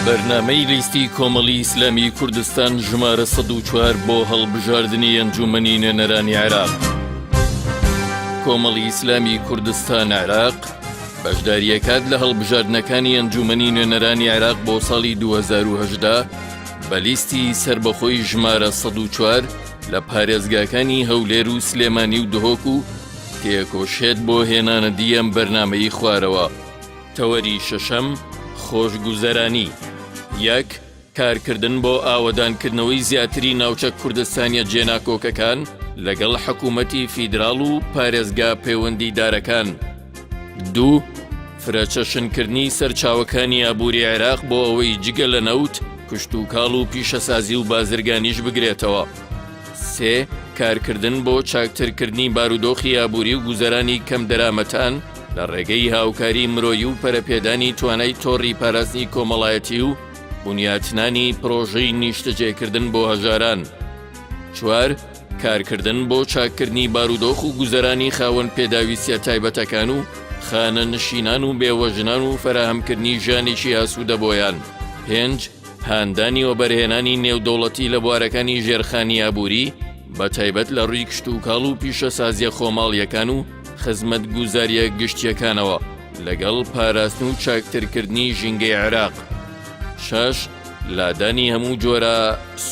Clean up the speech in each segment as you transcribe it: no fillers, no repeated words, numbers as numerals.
بەرنامەی لیستی کۆمەڵی ئیسلامی کوردستان ژمارە 104 بۆ هەڵبژاردنی ئەنجومەنی نوێنەرانی عێراق. کۆمەڵی ئیسلامی کوردستان عێراق بەشداریەکات لە هەڵبژاردنەکانی ئەنجومەنی نوێنەرانی عێراق بۆ ساڵی 2018 بە لیستی سربەخۆی ژمارە 104 لە پارێزگاکانی هەولێر و سلێمانی و دهۆک و تێکۆشێت بۆ هێنانەدی ئەم بەرنامەی خوارەوە. تەوەری شەشەم خۆشگوزەرانی. یەک، کارکردن بۆ ئاوەدانکردنەوەی زیاتری ناوچە کوردستانیە جێناکۆکەکان لەگەڵ حکوومەتی فیدراڵ و پارێزگا پەیوەندیدارەکان. دوو، فرەچەشنکردنی سەرچاوەکانی ئابووری عێراق بۆ ئەوەی جگە لە نەوت، کشت و کاڵ و پیشەسازی و بازرگانیش بگرێتەوە. سێ، کارکردن بۆ چاکترکردنی بارودۆخی ئابووری و گوزەرانی کەم دەرامەتان لە ڕێگەی هاوکاری مرۆیی و پەرەپێدانی توانای تۆڕی پاراستنی کۆمەڵایەتی و بنیاتنانی پرۆژەی نیشتەجێکردن بۆ هەژاران. چوار، کارکردن بۆ چاککردنی بارودۆخ و گوزەرانی خاوەن پێداویستیە تایبەتەکان و خانە نشینان و بێوەژنان و فراهەمکردنی ژیانێکی ئاسوودە بۆیان. پێنج، هاندانی وەبەرهێنانی نێودەوڵەتی لە بوارەکانی ژێرخانی ئابووری بە تایبەت لە ڕووی کشت و کاڵ و پیشەسازیە خۆماڵیەکان و خزمەت گوزاریە گشتیەکانەوە لەگەڵ پاراستن و چاکترکردنی ژینگەی عێراق. شەش، لادانی هەموو جۆرە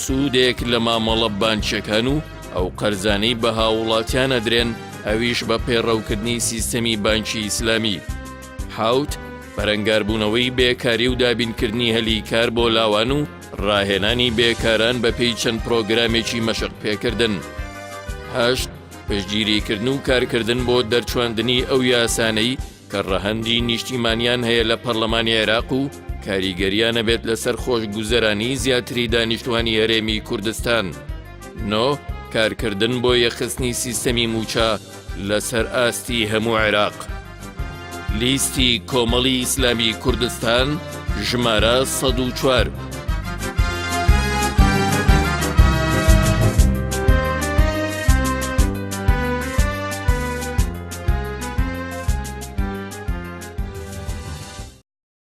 سوودێک لە مامەڵە بانکیەکان و ئەو قەرزانەی بە هاوڵاتیان ئەدرێن، ئەویش بە پێڕەوکردنی سیستەمی بانکی ئیسلامی. حوت، بەرەنگاربوونەوەی بێکاری و دابینکردنی هەلی کار بۆ لاوان و ڕاهێنانی بێکاران بەپێی چەند پرۆگرامێکی مەشق پێکردن. هەشت، پشتگیریکردن و کارکردن بۆ دەرچواندنی ئەو یاسانەی کە ڕەهەندی نیشتیمانیان هەیە لە پەرلەمانی عێراق و کاریگەریانە بێت لەسەر خۆشگوزەرانی زیاتری دانیشتوانی هەرێمی کوردستان. نۆ، کارکردن بۆ یەخستنی سیستەمی موچە لەسەر ئاستی هەموو عێراق. لیستی کۆمەڵی ئیسلامی کوردستان ژمارە 104